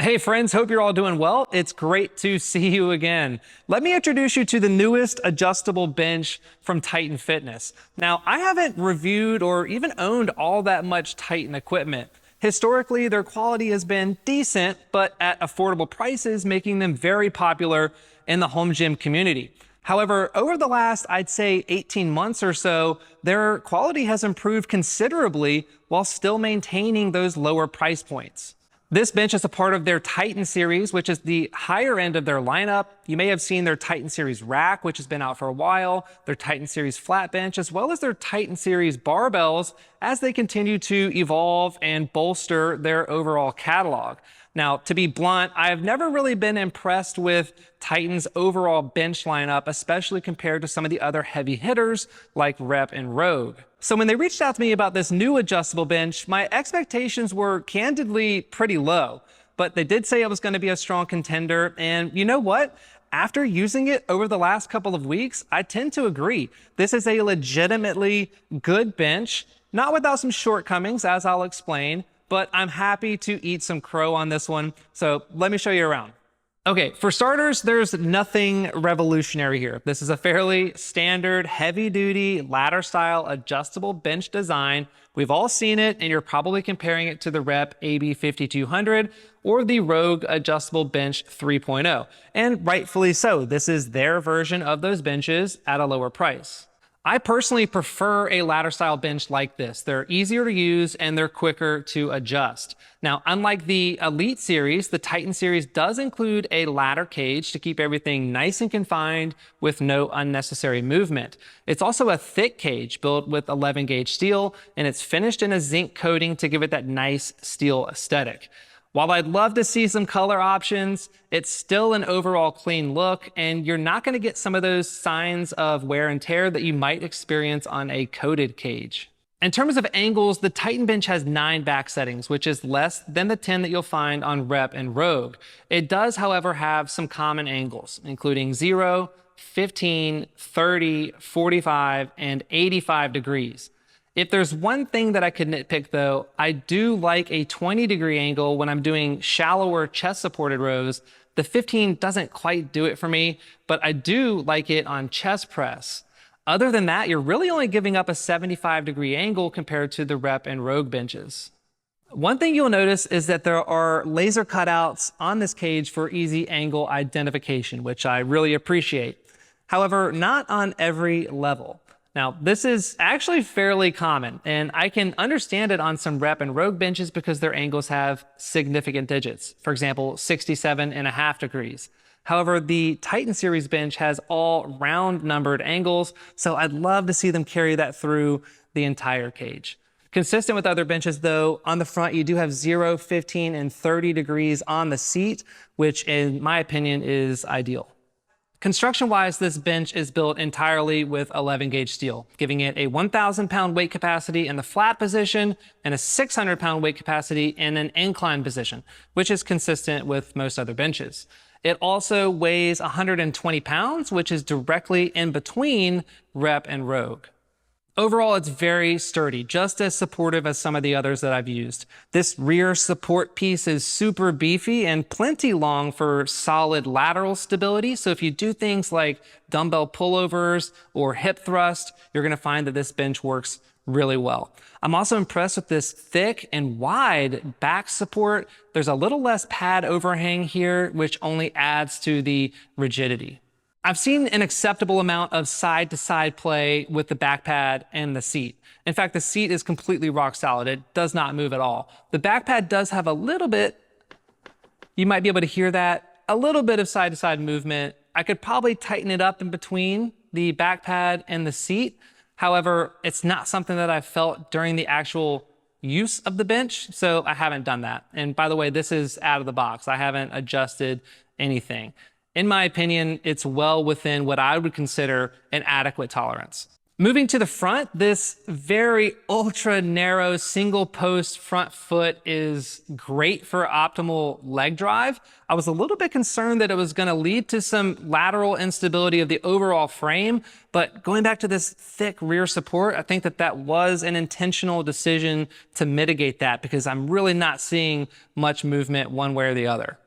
Hey friends, hope you're all doing well. It's great to see you again. Let me introduce you to the newest adjustable bench from Titan Fitness. Now, I haven't reviewed or even owned all that much Titan equipment. Historically, their quality has been decent, but at affordable prices, making them very popular in the home gym community. However, over the last, I'd say 18 months or so, their quality has improved considerably while still maintaining those lower price points. This bench is a part of their Titan series, which is the higher end of their lineup. You may have seen their Titan series rack, which has been out for a while, their Titan series flat bench, as well as their Titan series barbells as they continue to evolve and bolster their overall catalog. Now, to be blunt, I have never really been impressed with Titan's overall bench lineup, especially compared to some of the other heavy hitters like Rep and Rogue. So when they reached out to me about this new adjustable bench, my expectations were candidly pretty low, but they did say it was going to be a strong contender. And you know what? After using it over the last couple of weeks, I tend to agree. This is a legitimately good bench, not without some shortcomings, as I'll explain, but I'm happy to eat some crow on this one. So let me show you around. Okay, for starters, there's nothing revolutionary here. This is a fairly standard heavy-duty ladder-style adjustable bench design. We've all seen it, and you're probably comparing it to the Rep AB 5200 or the Rogue Adjustable Bench 3.0. And rightfully so. This is their version of those benches at a lower price. I personally prefer a ladder style bench like this. They're easier to use and they're quicker to adjust. Now, unlike the Elite series, the Titan series does include a ladder cage to keep everything nice and confined with no unnecessary movement. It's also a thick cage built with 11 gauge steel, and it's finished in a zinc coating to give it that nice steel aesthetic. While I'd love to see some color options, it's still an overall clean look, and you're not going to get some of those signs of wear and tear that you might experience on a coated cage. In terms of angles, the Titan bench has 9 back settings, which is less than the 10 that you'll find on Rep and Rogue. It does, however, have some common angles, including 0, 15, 30, 45, and 85 degrees. If there's one thing that I could nitpick though, I do like a 20-degree angle when I'm doing shallower chest-supported rows. The 15 doesn't quite do it for me, but I do like it on chest press. Other than that, you're really only giving up a 75-degree angle compared to the Rep and Rogue benches. One thing you'll notice is that there are laser cutouts on this cage for easy angle identification, which I really appreciate. However, not on every level. Now, this is actually fairly common, and I can understand it on some Rep and Rogue benches because their angles have significant digits. For example, 67.5 degrees. However, the Titan series bench has all round numbered angles, so I'd love to see them carry that through the entire cage. Consistent with other benches though, on the front you do have 0, 15, and 30 degrees on the seat, which in my opinion is ideal. Construction-wise, this bench is built entirely with 11 gauge steel, giving it a 1,000 pound weight capacity in the flat position and a 600 pound weight capacity in an incline position, which is consistent with most other benches. It also weighs 120 pounds, which is directly in between Rep and Rogue. Overall, it's very sturdy, just as supportive as some of the others that I've used. This rear support piece is super beefy and plenty long for solid lateral stability. So if you do things like dumbbell pullovers or hip thrust, you're going to find that this bench works really well. I'm also impressed with this thick and wide back support. There's a little less pad overhang here, which only adds to the rigidity. I've seen an acceptable amount of side-to-side play with the back pad and the seat. In fact, the seat is completely rock solid. It does not move at all. The back pad does have a little bit, you might be able to hear that, a little bit of side-to-side movement. I could probably tighten it up in between the back pad and the seat. However, it's not something that I've felt during the actual use of the bench, so I haven't done that. And by the way, this is out of the box. I haven't adjusted anything. In my opinion, it's well within what I would consider an adequate tolerance. Moving to the front, this very ultra narrow single post front foot is great for optimal leg drive. I was a little bit concerned that it was going to lead to some lateral instability of the overall frame, but going back to this thick rear support, I think that that was an intentional decision to mitigate that because I'm really not seeing much movement one way or the other.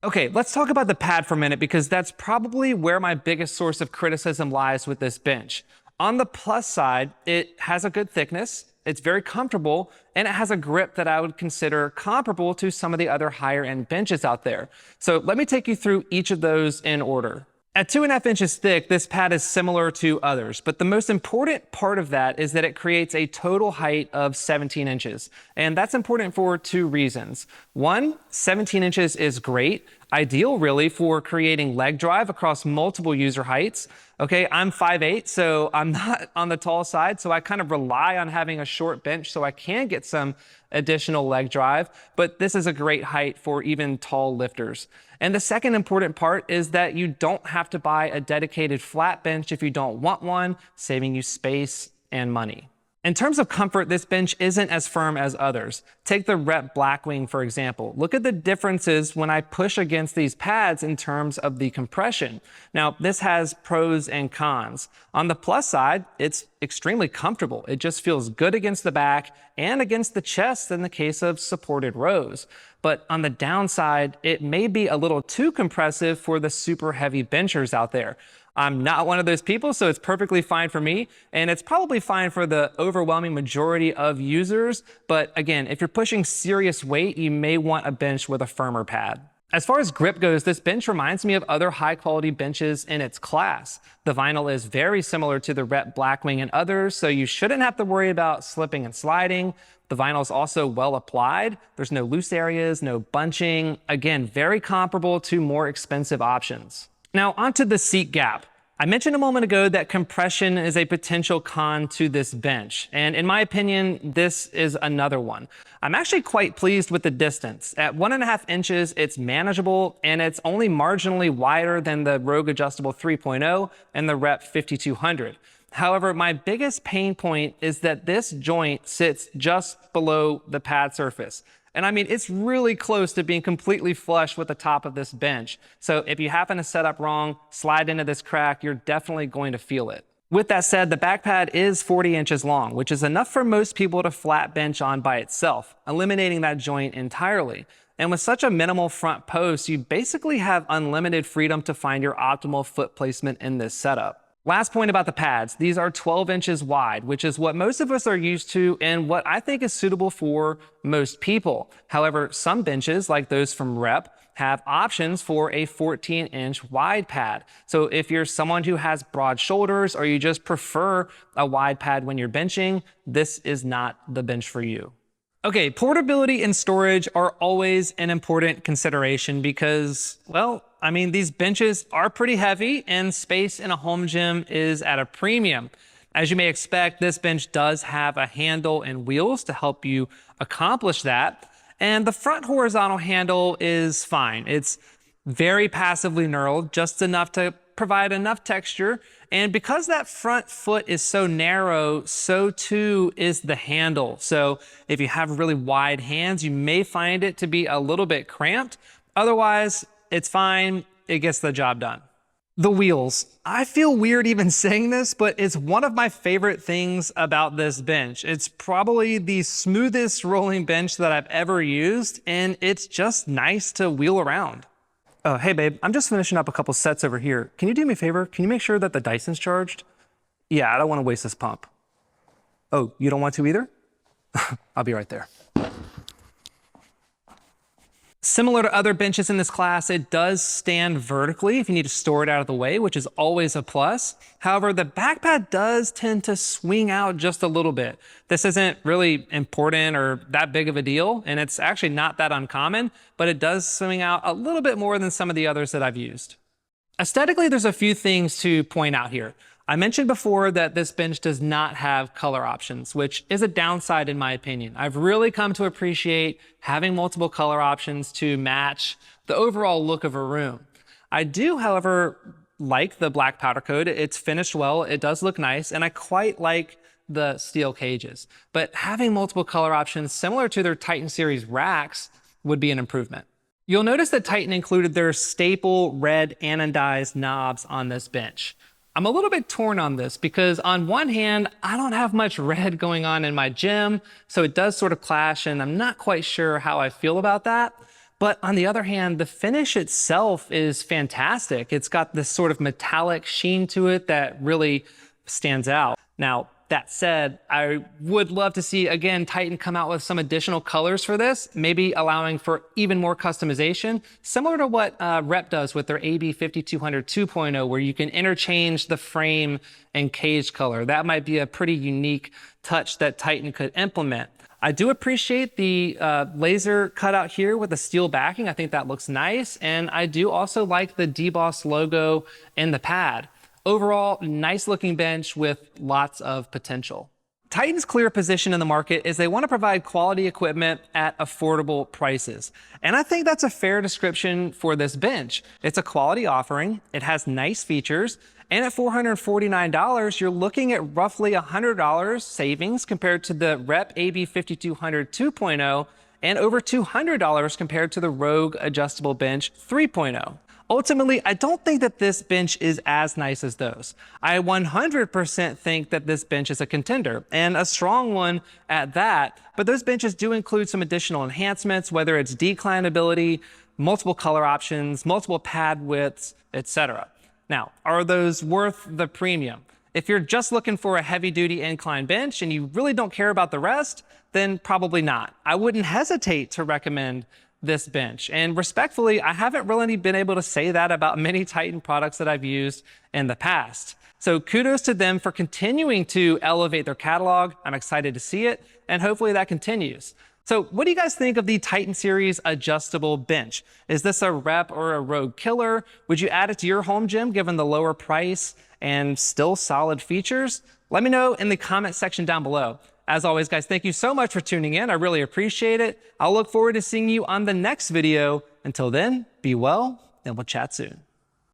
Okay, let's talk about the pad for a minute because that's probably where my biggest source of criticism lies with this bench. On the plus side, it has a good thickness, it's very comfortable, and it has a grip that I would consider comparable to some of the other higher end benches out there. So let me take you through each of those in order. At 2.5 inches thick, this pad is similar to others, but the most important part of that is that it creates a total height of 17 inches. And that's important for two reasons. One, 17 inches is great, ideal really for creating leg drive across multiple user heights. Okay, I'm 5'8", so I'm not on the tall side, so I kind of rely on having a short bench so I can get some additional leg drive, but this is a great height for even tall lifters. And the second important part is that you don't have to buy a dedicated flat bench if you don't want one, saving you space and money. In terms of comfort, this bench isn't as firm as others. Take the Rep Blackwing, for example. Look at the differences when I push against these pads in terms of the compression. Now, this has pros and cons. On the plus side, it's extremely comfortable. It just feels good against the back and against the chest in the case of supported rows. But on the downside, it may be a little too compressive for the super heavy benchers out there. I'm not one of those people, so it's perfectly fine for me, and it's probably fine for the overwhelming majority of users. But again, if you're pushing serious weight, you may want a bench with a firmer pad. As far as grip goes, this bench reminds me of other high-quality benches in its class. The vinyl is very similar to the Rep Blackwing and others, so you shouldn't have to worry about slipping and sliding. The vinyl is also well applied. There's no loose areas, no bunching. Again, very comparable to more expensive options. Now onto the seat gap. I mentioned a moment ago that compression is a potential con to this bench, and in my opinion, this is another one. I'm actually quite pleased with the distance. At 1.5 inches, it's manageable, and it's only marginally wider than the Rogue Adjustable 3.0 and the Rep 5200. However, my biggest pain point is that this joint sits just below the pad surface. And I mean, it's really close to being completely flush with the top of this bench. So if you happen to set up wrong, slide into this crack, you're definitely going to feel it. With that said, the back pad is 40 inches long, which is enough for most people to flat bench on by itself, eliminating that joint entirely. And with such a minimal front post, you basically have unlimited freedom to find your optimal foot placement in this setup. Last point about the pads, these are 12 inches wide, which is what most of us are used to and what I think is suitable for most people. However, some benches, like those from Rep, have options for a 14-inch wide pad. So if you're someone who has broad shoulders or you just prefer a wide pad when you're benching, this is not the bench for you. Okay, portability and storage are always an important consideration because, well, I mean, these benches are pretty heavy and space in a home gym is at a premium. As you may expect, this bench does have a handle and wheels to help you accomplish that. And the front horizontal handle is fine. It's very passively knurled, just enough to provide enough texture. And because that front foot is so narrow, so too is the handle. So if you have really wide hands, you may find it to be a little bit cramped. Otherwise, it's fine. It gets the job done. The wheels. I feel weird even saying this, but it's one of my favorite things about this bench. It's probably the smoothest rolling bench that I've ever used, and it's just nice to wheel around. Oh, hey babe, I'm just finishing up a couple sets over here. Can you do me a favor? Can you make sure that the Dyson's charged? Yeah, I don't want to waste this pump. Oh, you don't want to either? I'll be right there. Similar to other benches in this class, it does stand vertically if you need to store it out of the way, which is always a plus. However, the back pad does tend to swing out just a little bit. This isn't really important or that big of a deal, and it's actually not that uncommon, but it does swing out a little bit more than some of the others that I've used. Aesthetically, there's a few things to point out here. I mentioned before that this bench does not have color options, which is a downside in my opinion. I've really come to appreciate having multiple color options to match the overall look of a room. I do, however, like the black powder coat. It's finished well, it does look nice, and I quite like the steel cages. But having multiple color options similar to their Titan series racks would be an improvement. You'll notice that Titan included their staple red anodized knobs on this bench. I'm a little bit torn on this because on one hand, I don't have much red going on in my gym, so it does sort of clash, and I'm not quite sure how I feel about that. But on the other hand, the finish itself is fantastic. It's got this sort of metallic sheen to it that really stands out. Now, that said, I would love to see, again, Titan come out with some additional colors for this, maybe allowing for even more customization, similar to what Rep does with their AB 5200 2.0, where you can interchange the frame and cage color. That might be a pretty unique touch that Titan could implement. I do appreciate the laser cutout here with the steel backing. I think that looks nice. And I do also like the DBoss logo in the pad. Overall, nice looking bench with lots of potential. Titan's clear position in the market is they want to provide quality equipment at affordable prices. And I think that's a fair description for this bench. It's a quality offering, it has nice features, and at $449, you're looking at roughly $100 savings compared to the Rep AB 5200 2.0 and over $200 compared to the Rogue Adjustable Bench 3.0. Ultimately, I don't think that this bench is as nice as those. I 100% think that this bench is a contender, and a strong one at that, but those benches do include some additional enhancements, whether it's declinability, multiple color options, multiple pad widths, etc. Now, are those worth the premium? If you're just looking for a heavy-duty incline bench and you really don't care about the rest, then probably not. I wouldn't hesitate to recommend this bench. And respectfully, I haven't really been able to say that about many Titan products that I've used in the past. So kudos to them for continuing to elevate their catalog. I'm excited to see it, and hopefully that continues. So what do you guys think of the Titan series adjustable bench? Is this a Rep or a Rogue killer? Would you add it to your home gym given the lower price and still solid features? Let me know in the comment section down below. As always, guys, thank you so much for tuning in. I really appreciate it. I'll look forward to seeing you on the next video. Until then, be well, and we'll chat soon.